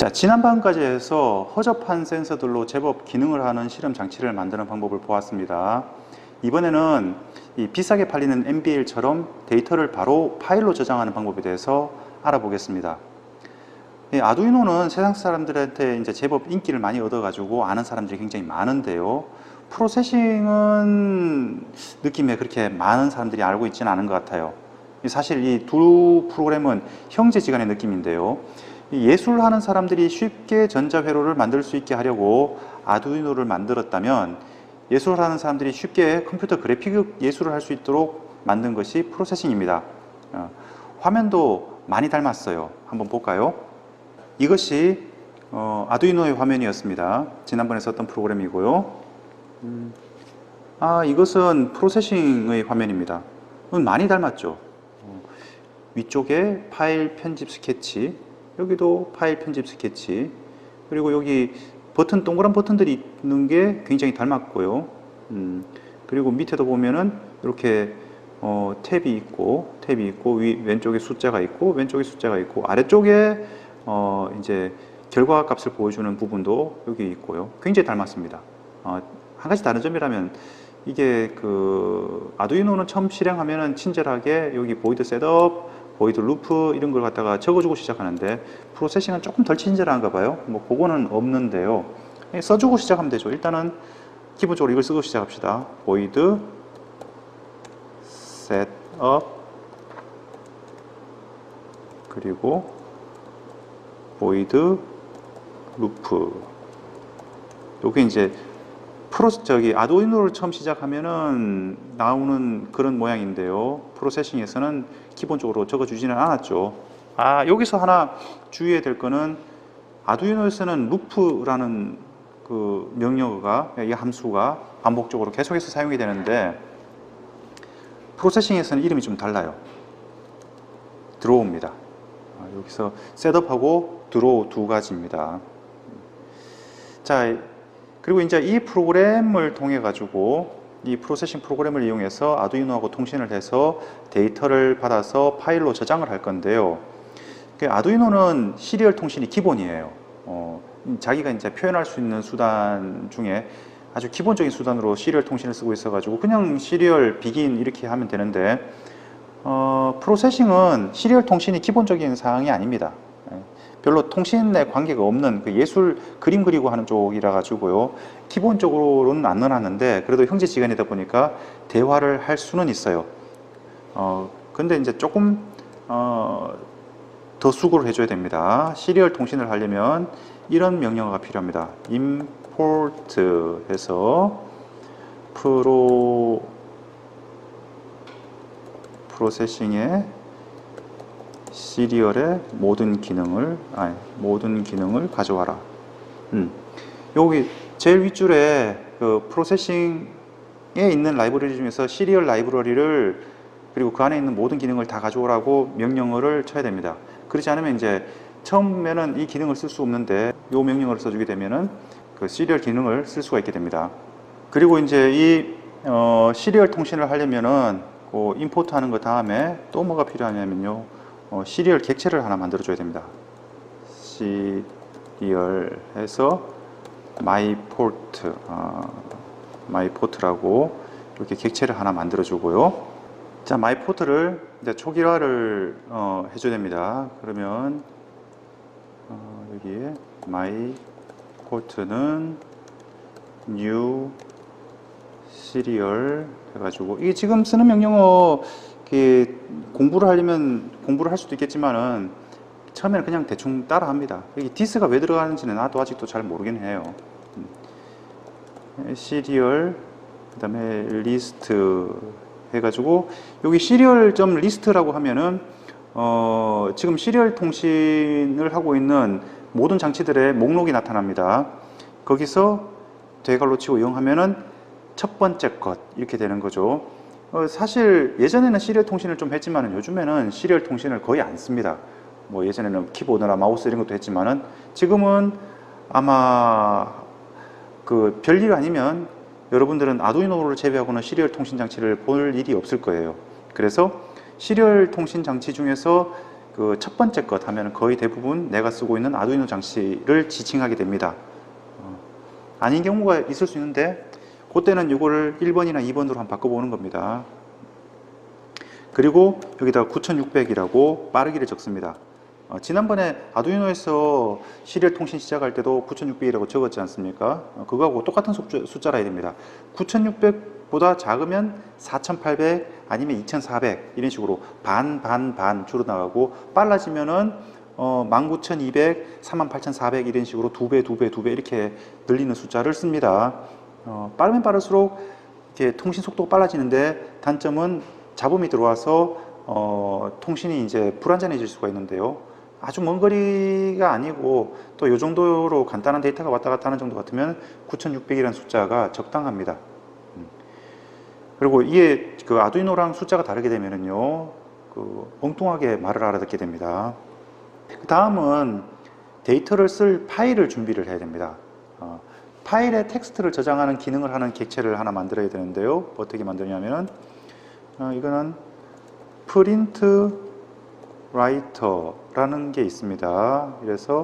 자, 지난번까지 해서 허접한 센서들로 제법 기능을 하는 실험 장치를 만드는 방법을 보았습니다. 이번에는 이 비싸게 팔리는 MBL처럼 데이터를 바로 파일로 저장하는 방법에 대해서 알아보겠습니다. 이 아두이노는 세상 사람들한테 이제 제법 인기를 많이 얻어가지고 아는 사람들이 굉장히 많은데요. 프로세싱은 느낌에 그렇게 많은 사람들이 알고 있지는 않은 것 같아요. 사실 이 두 프로그램은 형제지간의 느낌인데요. 예술하는 사람들이 쉽게 전자회로를 만들 수 있게 하려고 아두이노를 만들었다면, 예술하는 사람들이 쉽게 컴퓨터 그래픽 예술을 할 수 있도록 만든 것이 프로세싱입니다. 화면도 많이 닮았어요. 한번 볼까요? 이것이 아두이노의 화면이었습니다. 지난번에 썼던 프로그램이고요. 이것은 프로세싱의 화면입니다. 많이 닮았죠. 위쪽에 파일 편집 스케치, 여기도 파일 편집 스케치, 그리고 여기 버튼, 동그란 버튼들이 있는 게 굉장히 닮았고요. 그리고 밑에도 보면은 이렇게 탭이 있고 왼쪽에 숫자가 있고 왼쪽에 숫자가 있고, 아래쪽에 이제 결과 값을 보여주는 부분도 여기 있고요. 굉장히 닮았습니다. 한 가지 다른 점이라면, 이게 그 아두이노는 처음 실행하면은 친절하게 여기 보이드 셋업, 보이드 루프 이런 걸 갖다가 적어주고 시작하는데, 프로세싱은 조금 덜 친절한가 봐요. 뭐 그거는 없는데요. 써주고 시작하면 되죠. 일단은 기본적으로 이걸 쓰고 시작합시다. 보이드 셋업, 그리고 보이드 루프. 요게 이제 아두이노를 처음 시작하면은 나오는 그런 모양인데요. 프로세싱에서는 기본적으로 적어주지는 않았죠. 여기서 하나 주의해야 될 거는, 아두이노에서는 루프라는 그 명령어가, 이 함수가 반복적으로 계속해서 사용이 되는데, 프로세싱에서는 이름이 좀 달라요. 드로우입니다. 여기서 셋업하고 드로우 두 가지입니다. 자, 그리고 이제 이 프로그램을 통해 가지고, 이 프로세싱 프로그램을 이용해서 아두이노하고 통신을 해서 데이터를 받아서 파일로 저장을 할 건데요. 아두이노는 시리얼 통신이 기본이에요. 자기가 이제 표현할 수 있는 수단 중에 아주 기본적인 수단으로 시리얼 통신을 쓰고 있어 가지고 그냥 시리얼 비긴 이렇게 하면 되는데, 프로세싱은 시리얼 통신이 기본적인 사항이 아닙니다. 별로 통신에 관계가 없는 그 예술 그림 그리고 하는 쪽이라 가지고요. 기본적으로는 안 넣어놨는데, 그래도 형제지간이다 보니까 대화를 할 수는 있어요. 근데 이제 조금 더 수고를 해줘야 됩니다. 시리얼 통신을 하려면 이런 명령어가 필요합니다. import 해서 프로세싱의 시리얼의 모든 기능을 가져와라. 여기 제일 윗줄에 그 프로세싱에 있는 라이브러리 중에서 시리얼 라이브러리를, 그리고 그 안에 있는 모든 기능을 다 가져오라고 명령어를 쳐야 됩니다. 그렇지 않으면 이제 처음에는 이 기능을 쓸 수 없는데, 이 명령어를 써주게 되면은 그 시리얼 기능을 쓸 수가 있게 됩니다. 그리고 이제 이 시리얼 통신을 하려면은 그 임포트 하는 거 다음에 또 뭐가 필요하냐면요, 시리얼 객체를 하나 만들어 줘야 됩니다. 시리얼 해서 myport라고 이렇게 객체를 하나 만들어 주고요. 자, myport를 이제 초기화를 해줘야 됩니다. 그러면 여기에 myport는 new serial 해가지고, 이게 지금 쓰는 명령어 공부를 하려면 공부를 할 수도 있겠지만은 처음에는 그냥 대충 따라 합니다. 여기 this가 왜 들어가는지는 나도 아직도 잘 모르긴 해요. serial, 그 다음에 list 해가지고, 여기 serial.list라고 하면은 지금 시리얼 통신을 하고 있는 모든 장치들의 목록이 나타납니다. 거기서 대괄호 치고 0 하면은 첫 번째 것 이렇게 되는 거죠. 사실 예전에는 시리얼 통신을 좀 했지만은 요즘에는 시리얼 통신을 거의 안 씁니다. 뭐 예전에는 키보드나 마우스 이런 것도 했지만은, 지금은 아마 그 별일 아니면 여러분들은 아두이노를 제외하고는 시리얼 통신 장치를 볼 일이 없을 거예요. 그래서 시리얼 통신 장치 중에서 그 첫 번째 것 하면 거의 대부분 내가 쓰고 있는 아두이노 장치를 지칭하게 됩니다. 아닌 경우가 있을 수 있는데 그때는 이거를 1번이나 2번으로 한번 바꿔보는 겁니다. 그리고 여기다가 9600이라고 빠르기를 적습니다. 지난번에 아두이노에서 시리얼 통신 시작할 때도 9600이라고 적었지 않습니까? 그거하고 똑같은 숫자라 해야 됩니다. 9600보다 작으면 4800 아니면 2400 이런 식으로 반 줄어나가고 빨라지면은 19200, 38400 이런 식으로 두 배 이렇게 늘리는 숫자를 씁니다. 빠르면 빠를수록 이렇게 통신 속도가 빨라지는데 단점은 잡음이 들어와서 통신이 이제 불안전해질 수가 있는데요. 아주 먼 거리가 아니고 또 이 정도로 간단한 데이터가 왔다 갔다 하는 정도 같으면 9600이라는 숫자가 적당합니다. 그리고 이게 그 아두이노랑 숫자가 다르게 되면은요, 그 엉뚱하게 말을 알아듣게 됩니다. 그 다음은 데이터를 쓸 파일을 준비를 해야 됩니다. 파일에 텍스트를 저장하는 기능을 하는 객체를 하나 만들어야 되는데요. 어떻게 만드냐면은 이거는 프린트 라이터라는 게 있습니다. 그래서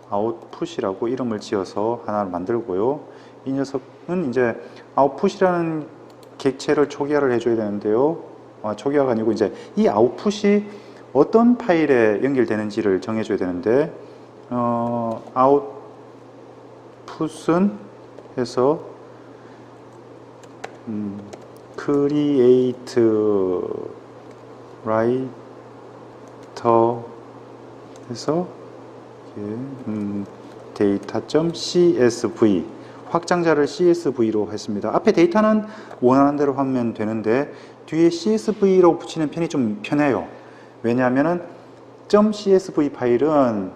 아웃풋이라고 이름을 지어서 하나를 만들고요. 이 녀석은 이제 아웃풋이라는 객체를 초기화를 해줘야 되는데요. 초기화가 아니고 이제 이 아웃풋이 어떤 파일에 연결되는지를 정해줘야 되는데 아웃풋은 해서 create writer 해서 data.csv 확장자를 CSV로 했습니다. 앞에 데이터는 원하는 대로 하면 되는데 뒤에 CSV로 붙이는 편이 좀 편해요. 왜냐하면 .csv 파일은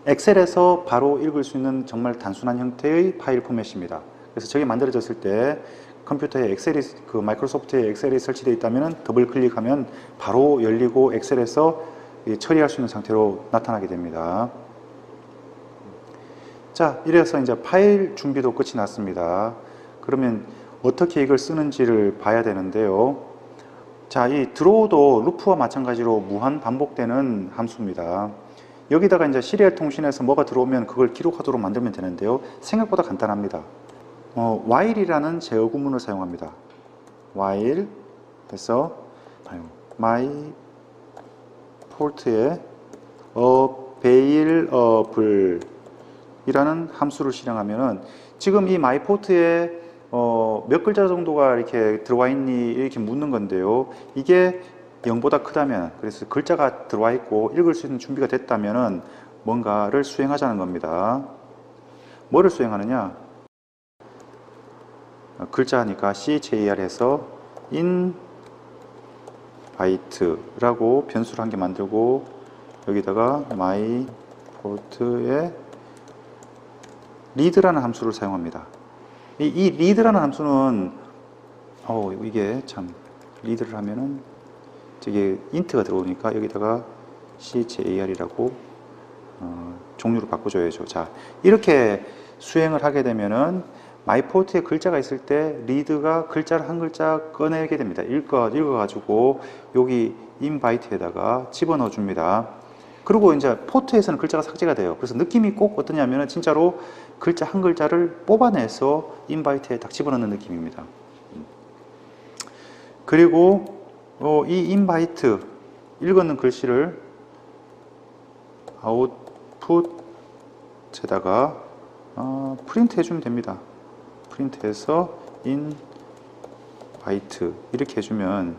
엑셀에서 바로 읽을 수 있는 정말 단순한 형태의 파일 포맷입니다. 그래서 저게 만들어졌을 때 컴퓨터에 엑셀이 그 마이크로소프트에 엑셀이 설치되어 있다면 더블 클릭하면 바로 열리고 엑셀에서 처리할 수 있는 상태로 나타나게 됩니다. 자, 이래서 이제 파일 준비도 끝이 났습니다. 그러면 어떻게 이걸 쓰는지를 봐야 되는데요. 자, 이 드로우도 루프와 마찬가지로 무한 반복되는 함수입니다. 여기다가 이제 시리얼 통신에서 뭐가 들어오면 그걸 기록하도록 만들면 되는데요. 생각보다 간단합니다. while이라는 제어 구문을 사용합니다. while 해서 my port에 available 이라는 함수를 실행하면은 지금 이 my port에 몇 글자 정도가 이렇게 들어와 있니 이렇게 묻는 건데요. 이게 0보다 크다면, 그래서 글자가 들어와 있고 읽을 수 있는 준비가 됐다면은 뭔가를 수행하자는 겁니다. 뭐를 수행하느냐? 글자니까 char 해서 invite라고 변수를 한 개 만들고 여기다가 my port에 read라는 함수를 사용합니다. 이 read라는 함수는 이게 참 read를 하면은 저게 int가 들어오니까 여기다가 char이라고 종류를 바꿔줘야죠. 자, 이렇게 수행을 하게 되면은 마이포트에 글자가 있을 때 read가 글자를 한 글자 꺼내게 됩니다. 읽어가지고 여기 invite에다가 집어넣어 줍니다. 그리고 이제 포트에서는 글자가 삭제가 돼요. 그래서 느낌이 꼭 어떠냐면은 진짜로 글자 한 글자를 뽑아내서 인바이트에 딱 집어넣는 느낌입니다. 그리고 이 인바이트 읽었는 글씨를 아웃풋에다가 프린트 해주면 됩니다. 프린트해서 인바이트 이렇게 해주면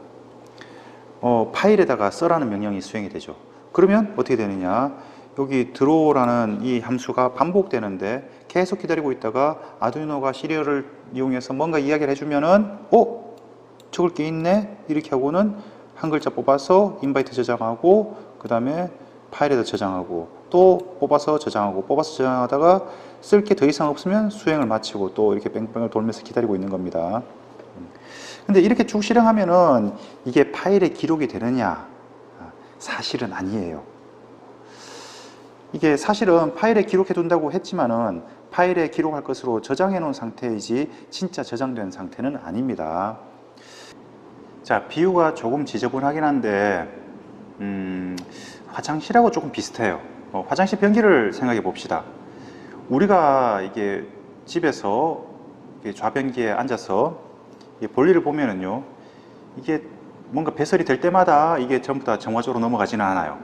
파일에다가 써라는 명령이 수행이 되죠. 그러면 어떻게 되느냐, 여기 드로우라는 이 함수가 반복되는데 계속 기다리고 있다가 아두이노가 시리얼을 이용해서 뭔가 이야기를 해주면은 적을 게 있네 이렇게 하고는 한 글자 뽑아서 인바이트 저장하고 그 다음에 파일에다 저장하고 또 뽑아서 저장하다가 쓸 게 더 이상 없으면 수행을 마치고 또 이렇게 뺑뺑을 돌면서 기다리고 있는 겁니다. 근데 이렇게 쭉 실행하면은 이게 파일에 기록이 되느냐? 사실은 아니에요. 이게 사실은 파일에 기록해 둔다고 했지만은 파일에 기록할 것으로 저장해 놓은 상태이지 진짜 저장된 상태는 아닙니다. 자, 비유가 조금 지저분하긴 한데 화장실하고 조금 비슷해요. 화장실 변기를 생각해 봅시다. 우리가 이게 집에서 좌변기에 앉아서 볼일을 보면은요, 이게 뭔가 배설이 될 때마다 이게 전부 다 정화조로 넘어가지는 않아요.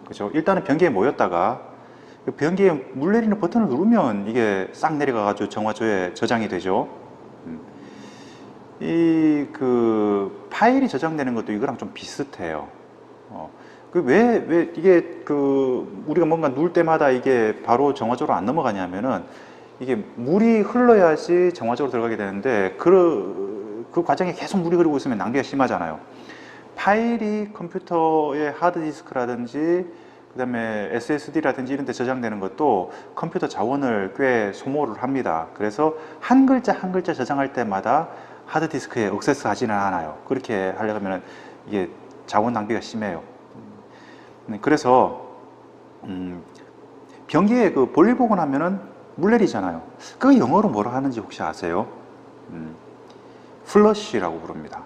그죠? 일단은 변기에 모였다가 그 변기에 물 내리는 버튼을 누르면 이게 싹 내려가가지고 정화조에 저장이 되죠. 그 파일이 저장되는 것도 이거랑 좀 비슷해요. 왜 이게 우리가 뭔가 누울 때마다 이게 바로 정화조로 안 넘어가냐면은 이게 물이 흘러야지 정화조로 들어가게 되는데 그 과정에 계속 물이 흐르고 있으면 낭비가 심하잖아요. 파일이 컴퓨터의 하드디스크라든지 그 다음에 SSD라든지 이런 데 저장되는 것도 컴퓨터 자원을 꽤 소모를 합니다. 그래서 한 글자 한 글자 저장할 때마다 하드디스크에 액세스 하지는 않아요. 그렇게 하려면 이게 자원 낭비가 심해요. 그래서 변기에 그 볼일 보고 나면은 물 내리잖아요. 그 영어로 뭐라 하는지 혹시 아세요? 플러시라고 부릅니다.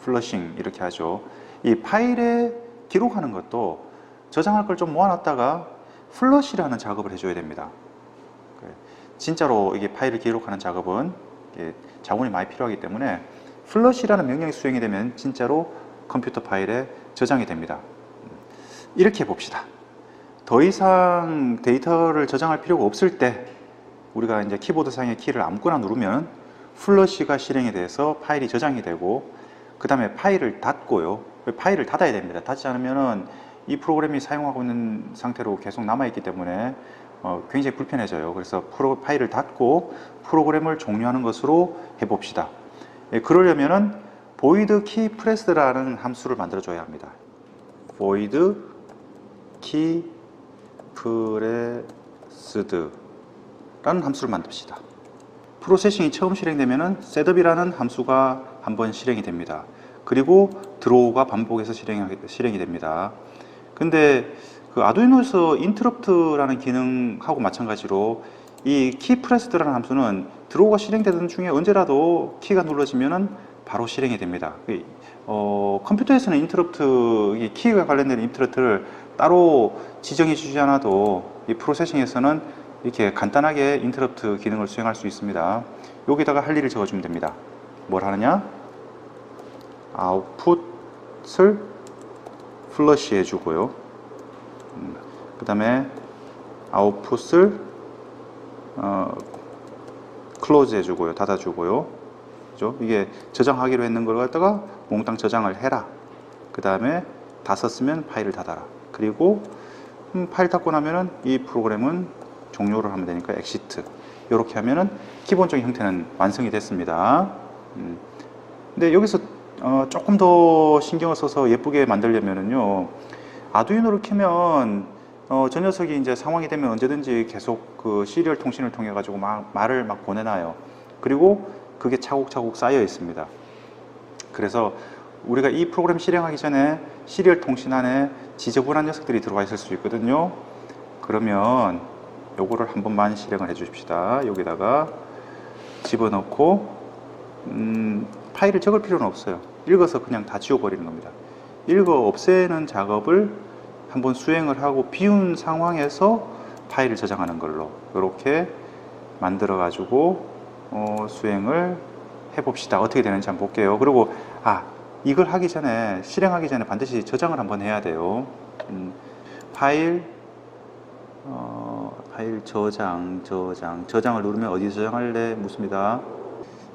플러싱 이렇게 하죠. 이 파일에 기록하는 것도 저장할 걸 좀 모아놨다가 플러시라는 작업을 해줘야 됩니다. 진짜로 이게 파일을 기록하는 작업은 자원이 많이 필요하기 때문에 플러시라는 명령이 수행이 되면 진짜로 컴퓨터 파일에 저장이 됩니다. 이렇게 봅시다. 더 이상 데이터를 저장할 필요가 없을 때 우리가 이제 키보드상의 키를 아무거나 누르면 플러시가 실행이 돼서 파일이 저장이 되고, 그 다음에 파일을 닫고요. 파일을 닫아야 됩니다. 닫지 않으면은 이 프로그램이 사용하고 있는 상태로 계속 남아있기 때문에 굉장히 불편해져요. 그래서 파일을 닫고 프로그램을 종료하는 것으로 해봅시다. 그러려면은 void key pressed라는 함수를 만들어줘야 합니다. void key pressed 라는 함수를 만듭시다. 프로세싱이 처음 실행되면은 setup이라는 함수가 한번 실행이 됩니다. 그리고 draw가 반복해서 실행이 됩니다. 근데 그 아두이노에서 interrupt라는 기능하고 마찬가지로 이 keypressed라는 함수는 draw가 실행되던 중에 언제라도 키가 눌러지면은 바로 실행이 됩니다. 컴퓨터에서는 interrupt, 이 키가 관련된 interrupt를 따로 지정해 주지 않아도 이 프로세싱에서는 이렇게 간단하게 인터럽트 기능을 수행할 수 있습니다. 여기다가 할 일을 적어주면 됩니다. 뭘 하느냐? 아웃풋을 플러시 해주고요. 그 다음에 아웃풋을 클로즈 해주고요. 닫아주고요. 그죠? 이게 저장하기로 했는 걸 갖다가 몽땅 저장을 해라. 그 다음에 다 썼으면 파일을 닫아라. 그리고 파일 닫고 나면은 이 프로그램은 종료를 하면 되니까 엑시트. 이렇게 하면은 기본적인 형태는 완성이 됐습니다. 근데 여기서 조금 더 신경을 써서 예쁘게 만들려면은요, 아두이노를 켜면 저 녀석이 이제 상황이 되면 언제든지 계속 그 시리얼 통신을 통해 가지고 말을 보내놔요. 그리고 그게 차곡차곡 쌓여 있습니다. 그래서 우리가 이 프로그램 실행하기 전에 시리얼 통신 안에 지저분한 녀석들이 들어가 있을 수 있거든요. 그러면 요거를 한 번만 실행을 해 주십시다. 여기다가 집어넣고 파일을 적을 필요는 없어요. 읽어서 그냥 다 지워버리는 겁니다. 읽어 없애는 작업을 한번 수행을 하고 비운 상황에서 파일을 저장하는 걸로 이렇게 만들어 가지고 수행을 해 봅시다. 어떻게 되는지 한번 볼게요. 그리고 이걸 하기 전에, 실행하기 전에 반드시 저장을 한번 해야 돼요. 파일 저장을 누르면 어디 저장할래? 묻습니다.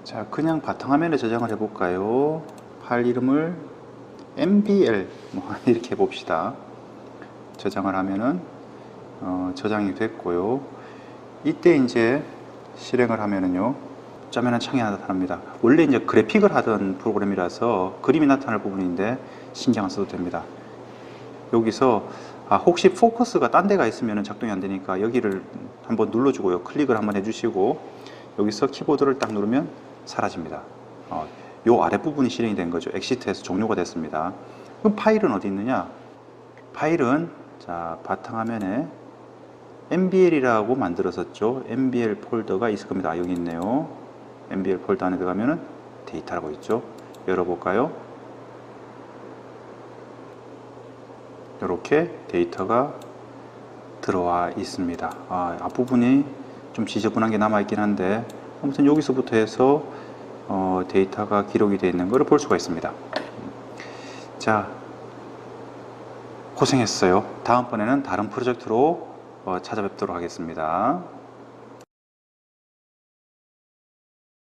자, 그냥 바탕화면에 저장을 해볼까요? 파일 이름을 mbl 이렇게 해봅시다. 저장을 하면은 저장이 됐고요. 이때 이제 실행을 하면은요, 짜면한 창이 하나 나타납니다. 원래 이제 그래픽을 하던 프로그램이라서 그림이 나타날 부분인데 신경 안 써도 됩니다. 여기서 혹시 포커스가 딴 데가 있으면 작동이 안 되니까 여기를 한번 눌러주고요. 클릭을 한번 해주시고 여기서 키보드를 딱 누르면 사라집니다. 요 아랫부분이 실행이 된 거죠. 엑시트에서 종료가 됐습니다. 그럼 파일은 어디 있느냐? 파일은 자, 바탕화면에 mbl이라고 만들었었죠. mbl 폴더가 있을 겁니다. 여기 있네요. mbl 폴더 안에 들어가면은 데이터라고 있죠. 열어볼까요? 이렇게 데이터가 들어와 있습니다. 앞부분이 좀 지저분한 게 남아 있긴 한데 아무튼 여기서부터 해서 데이터가 기록이 되어 있는 것을 볼 수가 있습니다. 자, 고생했어요. 다음번에는 다른 프로젝트로 찾아뵙도록 하겠습니다.